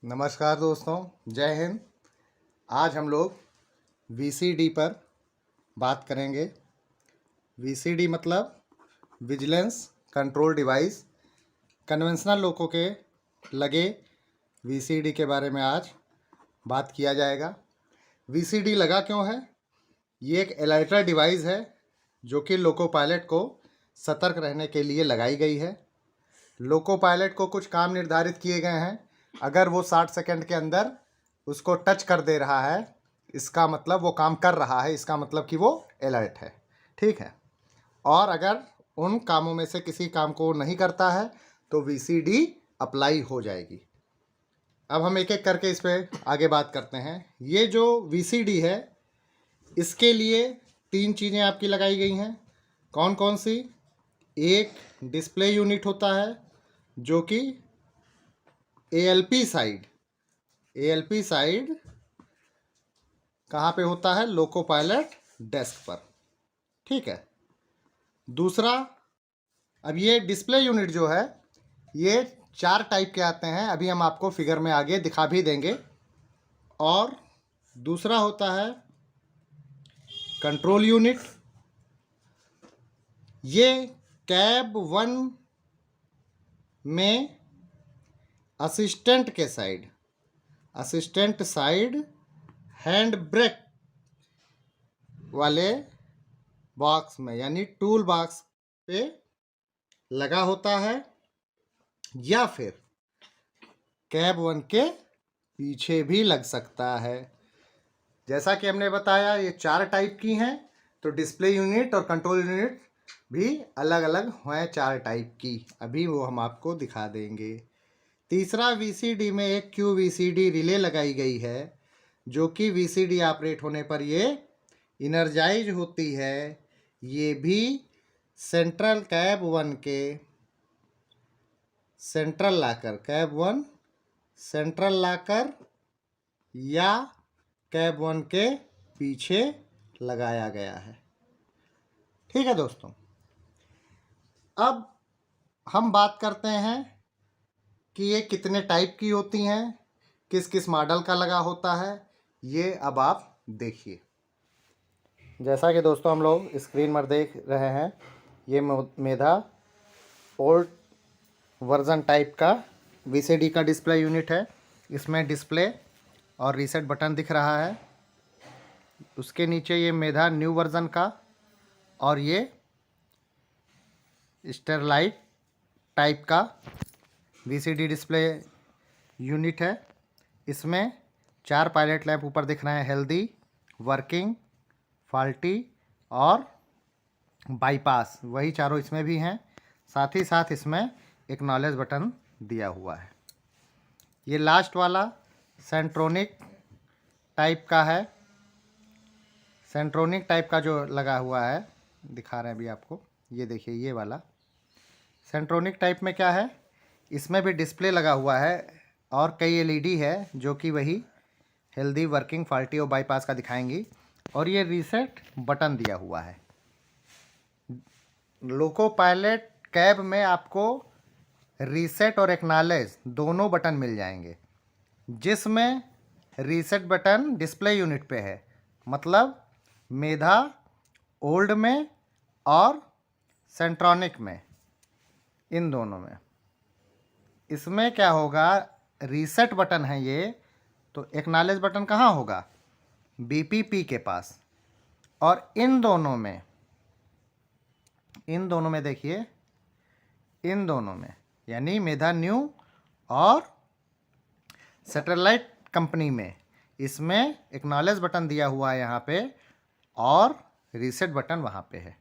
नमस्कार दोस्तों, जय हिंद। आज हम लोग वीसीडी पर बात करेंगे। वीसीडी मतलब विजिलेंस कंट्रोल डिवाइस। कन्वेंशनल लोगों के लगे वीसीडी के बारे में आज बात किया जाएगा। वीसीडी लगा क्यों है? ये एक एलर्टर डिवाइस है जो कि लोको पायलट को सतर्क रहने के लिए लगाई गई है। लोको पायलट को कुछ काम निर्धारित किए गए हैं। अगर वो 60 सेकंड के अंदर उसको टच कर दे रहा है, इसका मतलब वो काम कर रहा है, इसका मतलब कि वो अलर्ट है। ठीक है। और अगर उन कामों में से किसी काम को नहीं करता है तो वीसीडी अप्लाई हो जाएगी। अब हम एक एक करके इस पर आगे बात करते हैं। ये जो वीसीडी है, इसके लिए 3 चीज़ें आपकी लगाई गई हैं। कौन कौन सी? एक डिस्प्ले यूनिट होता है जो कि एएलपी साइड कहाँ पे होता है? लोको पायलट डेस्क पर। ठीक है। दूसरा, अब ये डिस्प्ले यूनिट जो है ये 4 टाइप के आते हैं, अभी हम आपको फिगर में आगे दिखा भी देंगे। और दूसरा होता है कंट्रोल यूनिट। ये कैब 1 में असिस्टेंट साइड हैंड ब्रेक वाले बॉक्स में, यानी टूल बॉक्स पे लगा होता है, या फिर कैब 1 के पीछे भी लग सकता है। जैसा कि हमने बताया ये 4 टाइप की हैं, तो डिस्प्ले यूनिट और कंट्रोल यूनिट भी अलग अलग हैं 4 टाइप की। अभी वो हम आपको दिखा देंगे। तीसरा, वीसीडी में एक QVCD रिले लगाई गई है जो कि वीसीडी ऑपरेट होने पर ये इनर्जाइज होती है। ये भी सेंट्रल कैब 1 के सेंट्रल लाकर या कैब 1 के पीछे लगाया गया है। ठीक है दोस्तों। अब हम बात करते हैं कि ये कितने टाइप की होती हैं, किस किस मॉडल का लगा होता है, ये अब आप देखिए। जैसा कि दोस्तों हम लोग स्क्रीन पर देख रहे हैं, ये मेधा ओल्ड वर्जन टाइप का वीसीडी का डिस्प्ले यूनिट है। इसमें डिस्प्ले और रीसेट बटन दिख रहा है। उसके नीचे ये मेधा न्यू वर्जन का, और ये स्टेरलाइट टाइप का वीसीडी डिस्प्ले यूनिट है। इसमें 4 पायलट लैंप ऊपर दिख रहे हैं, हेल्दी, वर्किंग, फॉल्टी और बाईपास, वही चारों इसमें भी हैं। साथ ही साथ इसमें एक्नॉलेज बटन दिया हुआ है। ये लास्ट वाला सेंट्रोनिक टाइप का है। सेंट्रोनिक टाइप का जो लगा हुआ है, दिखा रहे हैं अभी आपको, ये देखिए ये वाला सेंट्रोनिक टाइप में क्या है, इसमें भी डिस्प्ले लगा हुआ है और कई एलईडी है जो कि वही हेल्दी, वर्किंग, फॉल्टी और बाईपास का दिखाएंगी। और ये रीसेट बटन दिया हुआ है। लोको पायलट कैब में आपको रीसेट और एक्नॉलेज दोनों बटन मिल जाएंगे, जिसमें रीसेट बटन डिस्प्ले यूनिट पे है, मतलब मेधा ओल्ड में और सेंट्रॉनिक में, इन दोनों में। इसमें क्या होगा, रीसेट बटन है ये, तो एक्नॉलेज बटन कहाँ होगा? बीपीपी के पास। और इन दोनों में देखिए, इन दोनों में यानी मेधा न्यू और सैटेलाइट कंपनी में, इसमें एक्नॉलेज बटन दिया हुआ है यहाँ पे और रीसेट बटन वहाँ पे है।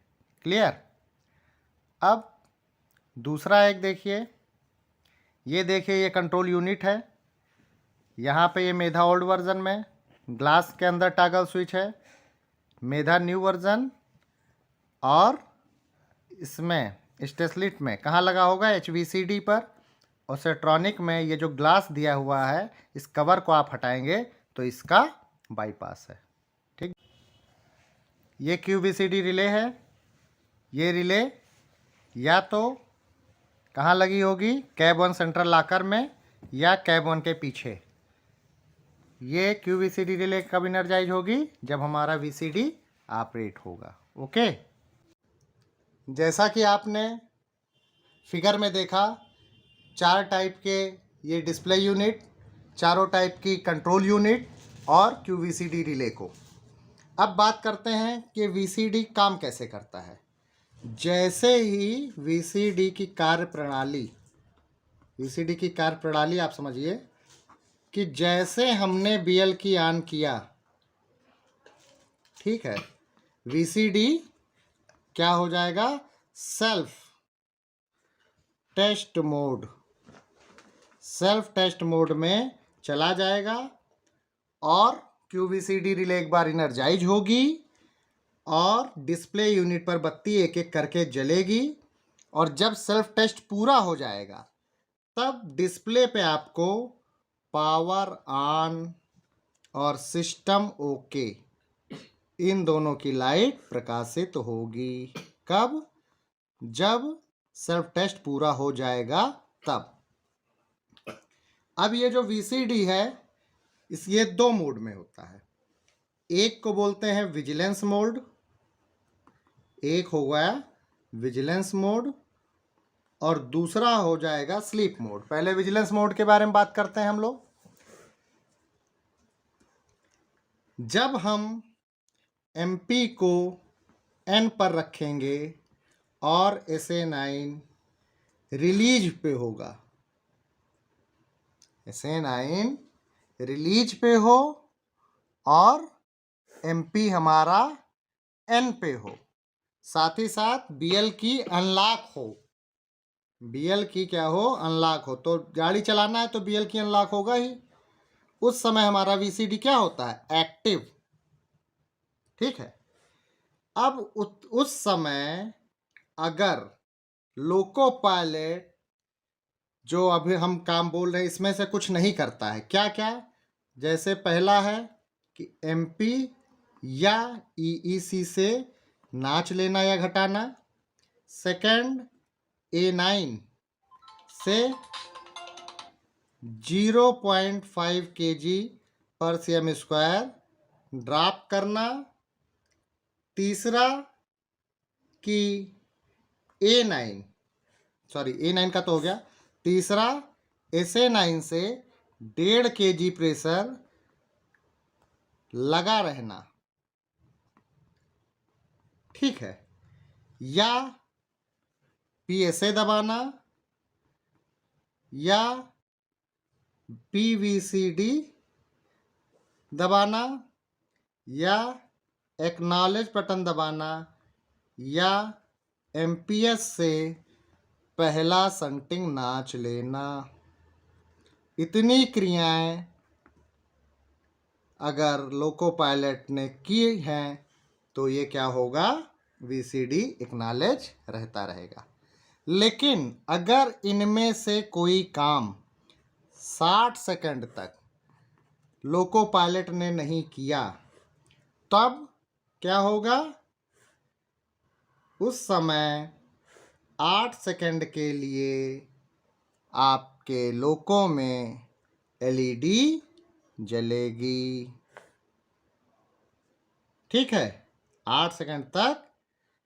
क्लियर? अब दूसरा एक देखिए, ये देखिए ये कंट्रोल यूनिट है। यहाँ पे ये मेधा ओल्ड वर्जन में ग्लास के अंदर टॉगल स्विच है, मेधा न्यू वर्जन, और इसमें स्टेसलिट में कहाँ लगा होगा? HVCD पर। और सेट्रॉनिक में ये जो ग्लास दिया हुआ है, इस कवर को आप हटाएंगे तो इसका बाईपास है। ठीक, ये QVCD रिले है। ये रिले या तो कहाँ लगी होगी? कैब 1 सेंट्रल लॉकर में या कैब 1 के पीछे, ये QVCD रिले कब इनर्जाइज होगी? जब हमारा VCD ऑपरेट होगा। ओके, जैसा कि आपने फिगर में देखा, 4 टाइप के ये डिस्प्ले यूनिट, चारों टाइप की कंट्रोल यूनिट और QVCD रिले को। अब बात करते हैं कि VCD काम कैसे करता है। जैसे ही VCD की कार्यप्रणाली आप समझिए कि जैसे हमने BL की ऑन किया, ठीक है, VCD क्या हो जाएगा? सेल्फ टेस्ट मोड में चला जाएगा और QVCD रिले एक बार इनर्जाइज होगी और डिस्प्ले यूनिट पर बत्ती एक एक करके जलेगी। और जब सेल्फ टेस्ट पूरा हो जाएगा तब डिस्प्ले पे आपको पावर ऑन और सिस्टम ओके इन दोनों की लाइट प्रकाशित होगी। कब? जब सेल्फ टेस्ट पूरा हो जाएगा तब। अब ये जो VCD है ये 2 मोड में होता है। एक को बोलते हैं विजिलेंस मोड, एक हो गया विजिलेंस मोड और दूसरा हो जाएगा स्लीप मोड। पहले विजिलेंस मोड के बारे में बात करते हैं हम लोग। जब हम MP को N पर रखेंगे और SA9 रिलीज पे होगा, SA9 रिलीज पे हो और MP हमारा N पे हो, साथ ही साथ BL की अनलॉक हो, BL की क्या हो? अनलॉक हो। तो गाड़ी चलाना है तो BL की अनलॉक होगा ही। उस समय हमारा VCD क्या होता है? एक्टिव। ठीक है, अब उस समय अगर लोको पायलट जो अभी हम काम बोल रहे हैं इसमें से कुछ नहीं करता है, क्या क्या? जैसे पहला है कि MP या EEC से नाच लेना या घटाना। सेकंड, A9 से 0.5 kg/cm² ड्रॉप करना। तीसरा कि A9 का तो हो गया। तीसरा, SA9 से 1.5 kg प्रेशर लगा रहना, ठीक है, या PSA दबाना या PVCD दबाना या एक्नॉलेज बटन दबाना या MPS से पहला शंटिंग नाच लेना। इतनी क्रियाएं अगर लोको पायलट ने की हैं तो ये क्या होगा? VCD एक्नॉलेज रहता रहेगा। लेकिन अगर इनमें से कोई काम 60 सेकंड तक लोको पायलट ने नहीं किया तब क्या होगा? उस समय 8 सेकंड के लिए आपके लोको में LED जलेगी। ठीक है, 8 सेकंड तक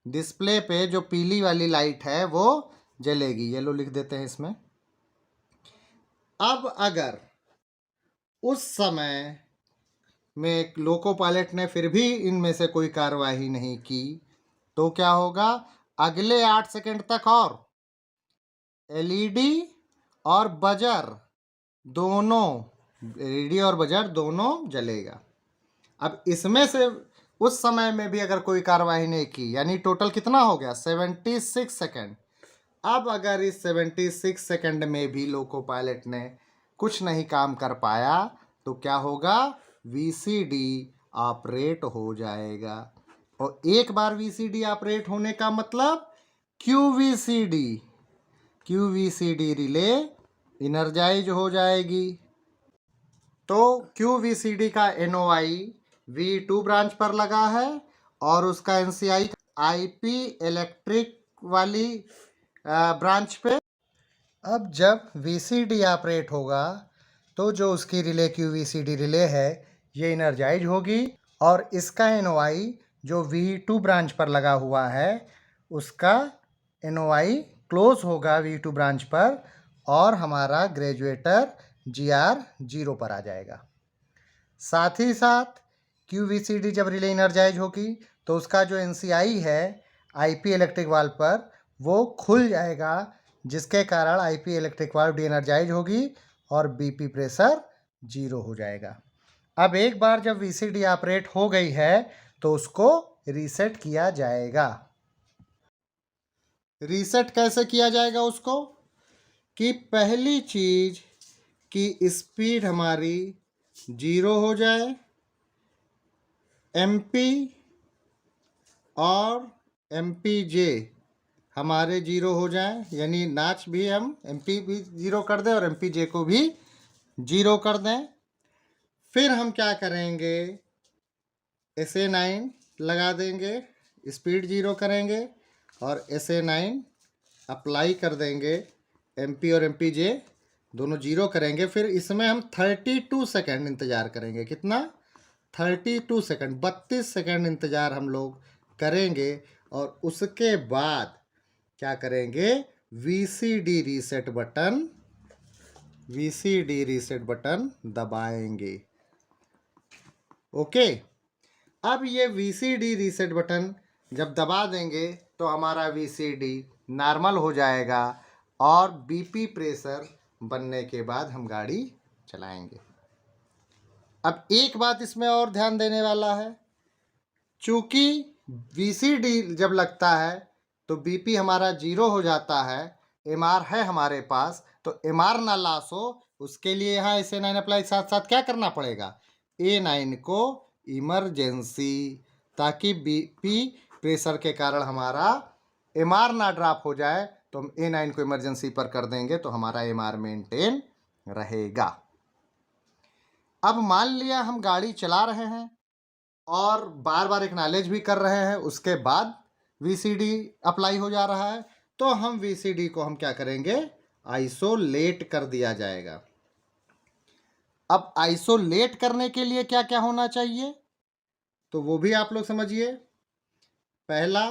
डिस्प्ले पे जो पीली वाली लाइट है वो जलेगी। येलो लिख देते हैं इसमें। अब अगर उस समय में लोको पायलट ने फिर भी इनमें से कोई कार्यवाही नहीं की तो क्या होगा? अगले 8 सेकंड तक और LED और बजर दोनों, LED और बजर दोनों जलेगा। अब इसमें से उस समय में भी अगर कोई कार्यवाही नहीं की, यानी टोटल कितना हो गया? 76 सेकंड। अब अगर इस 76 सेकंड में भी लोको पायलट ने कुछ नहीं काम कर पाया तो क्या होगा? VCD ऑपरेट हो जाएगा। और एक बार VCD ऑपरेट होने का मतलब QVCD रिले इनर्जाइज हो जाएगी। तो QVCD का NOI V2 ब्रांच पर लगा है और उसका NCI IP इलेक्ट्रिक वाली ब्रांच पे। अब जब VCD ऑपरेट होगा तो जो उसकी रिले QVCD रिले है ये इनर्जाइज होगी और इसका NOI जो V2 ब्रांच पर लगा हुआ है उसका NOI क्लोज होगा V2 ब्रांच पर और हमारा ग्रेजुएटर GR 0 पर आ जाएगा। साथ ही साथ QVCD जब रिले इनर्जाइज होगी तो उसका जो NCI है IP इलेक्ट्रिक वाल्व पर वो खुल जाएगा, जिसके कारण IP electric valve de-energise होगी और BP प्रेशर 0 हो जाएगा। अब एक बार जब VCD ऑपरेट हो गई है तो उसको रीसेट किया जाएगा। रीसेट कैसे किया जाएगा उसको, कि पहली चीज की स्पीड हमारी 0 हो जाए, MP और MPJ हमारे 0 हो जाए, यानी नाच भी हम MP भी 0 कर दें और MPJ को भी 0 कर दें। फिर हम क्या करेंगे, SA9 लगा देंगे, स्पीड 0 करेंगे और SA9 अप्लाई कर देंगे, MP और MPJ दोनों 0 करेंगे। फिर इसमें हम 32 सेकेंड इंतज़ार करेंगे। कितना? 32 सेकेंड, 32 सेकेंड इंतज़ार हम लोग करेंगे और उसके बाद क्या करेंगे, VCD रीसेट बटन दबाएंगे। ओके, अब ये VCD रीसेट बटन जब दबा देंगे तो हमारा VCD नॉर्मल हो जाएगा और BP प्रेशर बनने के बाद हम गाड़ी चलाएंगे। अब एक बात इसमें और ध्यान देने वाला है, चूँकि VCD जब लगता है तो BP हमारा 0 हो जाता है, MR है हमारे पास, तो MR ना लॉस हो उसके लिए यहाँ SA9 अप्लाई साथ साथ क्या करना पड़ेगा, A9 को इमरजेंसी, ताकि BP प्रेशर के कारण हमारा MR ना ड्रॉप हो जाए, तो हम A9 को इमरजेंसी पर कर देंगे तो हमारा MR मेंटेन रहेगा। अब मान लिया हम गाड़ी चला रहे हैं और बार बार एक्नॉलेज भी कर रहे हैं, उसके बाद VCD अप्लाई हो जा रहा है, तो हम VCD को हम क्या करेंगे, आइसोलेट कर दिया जाएगा। अब आइसोलेट करने के लिए क्या क्या होना चाहिए, तो वो भी आप लोग समझिए। पहला,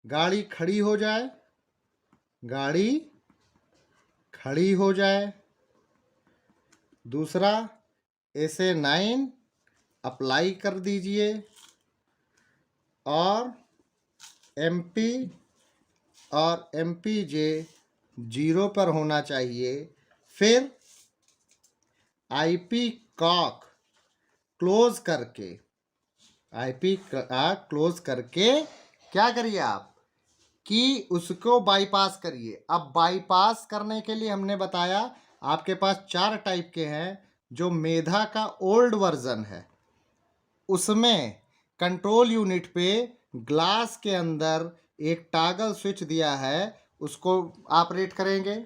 गाड़ी खड़ी हो जाए, गाड़ी खड़ी हो जाए। दूसरा, SA9 अप्लाई कर दीजिए और MP और MPJ 0 पर होना चाहिए। फिर IP कॉक क्लोज करके, IP क्लोज करके क्या करिए आप, कि उसको बाईपास करिए। अब बाईपास करने के लिए हमने बताया आपके पास 4 टाइप के हैं। जो मेधा का ओल्ड वर्जन है उसमें कंट्रोल यूनिट पे ग्लास के अंदर एक टॉगल स्विच दिया है, उसको ऑपरेट करेंगे।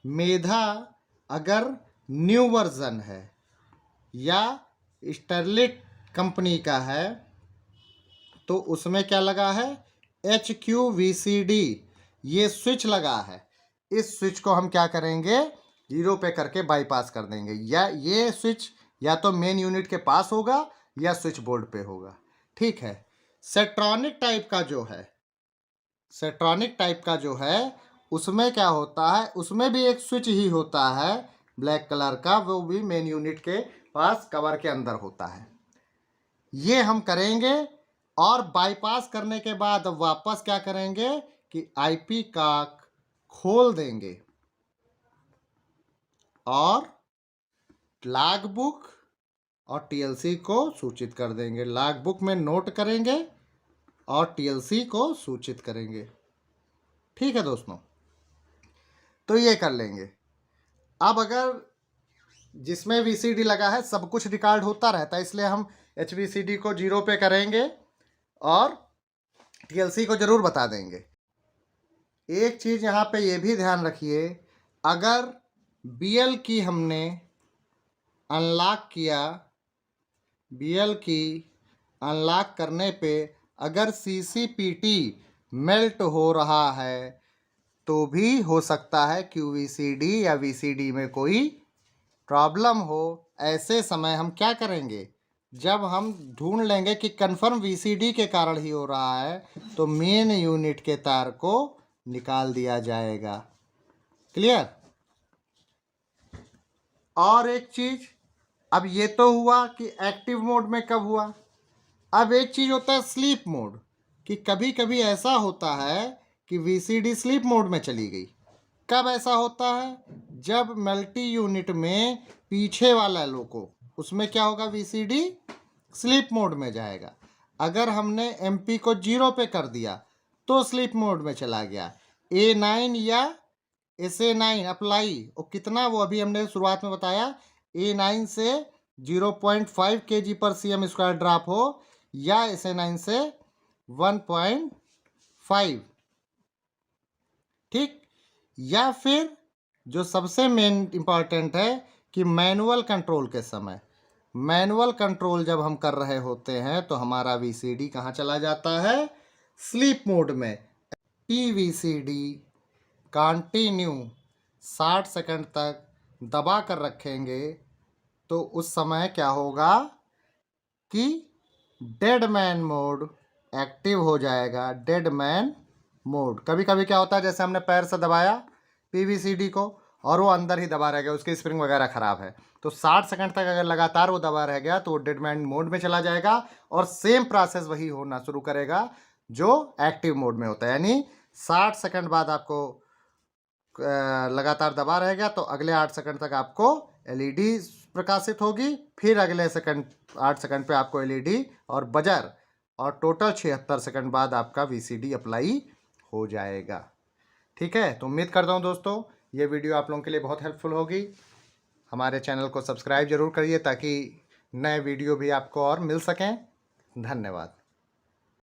मेधा अगर न्यू वर्जन है या स्टरलिट कंपनी का है तो उसमें क्या लगा है, HQVCD ये स्विच लगा है। इस स्विच को हम क्या करेंगे, 0 पे करके बाईपास कर देंगे। या ये स्विच या तो मेन यूनिट के पास होगा या स्विच बोर्ड पे होगा। ठीक है। सेट्रॉनिक टाइप का जो है उसमें क्या होता है, उसमें भी एक स्विच ही होता है ब्लैक कलर का, वो भी मेन यूनिट के पास कवर के अंदर होता है। ये हम करेंगे और बाईपास करने के बाद वापस क्या करेंगे कि IP कॉक खोल देंगे और लॉग बुक और TLC को सूचित कर देंगे। लॉग बुक में नोट करेंगे और TLC को सूचित करेंगे। ठीक है दोस्तों, तो ये कर लेंगे। अब अगर जिसमें VCD लगा है सब कुछ रिकॉर्ड होता रहता है, इसलिए हम HVCD को 0 पे करेंगे और TLC को ज़रूर बता देंगे। एक चीज़ यहाँ पे ये भी ध्यान रखिए, अगर BL की हमने अनलॉक किया, BL की अनलॉक करने पे अगर CCPT मेल्ट हो रहा है तो भी हो सकता है QVCD या VCD में कोई प्रॉब्लम हो ऐसे समय हम क्या करेंगे, जब हम ढूंढ लेंगे कि कन्फर्म वीसीडी के कारण ही हो रहा है तो मेन यूनिट के तार को निकाल दिया जाएगा। क्लियर। और एक चीज, अब ये तो हुआ कि एक्टिव मोड में कब हुआ। अब एक चीज होता है स्लीप मोड, कि कभी कभी ऐसा होता है कि वीसीडी स्लीप मोड में चली गई। कब ऐसा होता है, जब मल्टी यूनिट में पीछे वाला लोको उसमें क्या होगा, वीसीडी स्लीप मोड में जाएगा। अगर हमने एमपी को 0 पे कर दिया तो स्लीप मोड में चला गया। A9 या SA9 अप्लाई, और कितना वो अभी हमने शुरुआत में बताया, A9 से 0.5 kg/cm² ड्रॉप हो या SA9 से 1.5, ठीक। या फिर जो सबसे मेन इंपॉर्टेंट है कि मैनुअल कंट्रोल के समय, मैनुअल कंट्रोल जब हम कर रहे होते हैं तो हमारा वीसीडी कहाँ चला जाता है, स्लीप मोड में। टीवीसीडी कंटिन्यू 60 सेकंड तक दबा कर रखेंगे तो उस समय क्या होगा कि डेड मैन मोड एक्टिव हो जाएगा। डेड मैन मोड, कभी कभी क्या होता है, जैसे हमने पैर से दबाया पीवीसीडी को और वो अंदर ही दबा रह गया, उसकी स्प्रिंग वगैरह ख़राब है, तो 60 सेकंड तक अगर लगातार वो दबा रह गया तो वो डेड मैन मोड में चला जाएगा और सेम प्रोसेस वही होना शुरू करेगा जो एक्टिव मोड में होता है। यानी 60 सेकंड बाद आपको लगातार दबा रहेगा तो अगले 8 सेकंड तक आपको एलईडी प्रकाशित होगी, फिर अगले 8 सेकंड पे आपको एलईडी और बजर, और टोटल 76 सेकंड बाद आपका वीसीडी अप्लाई हो जाएगा। ठीक है, तो उम्मीद करता हूँ दोस्तों ये वीडियो आप लोगों के लिए बहुत हेल्पफुल होगी। हमारे चैनल को सब्सक्राइब जरूर करिए ताकि नए वीडियो भी आपको और मिल सकें। धन्यवाद।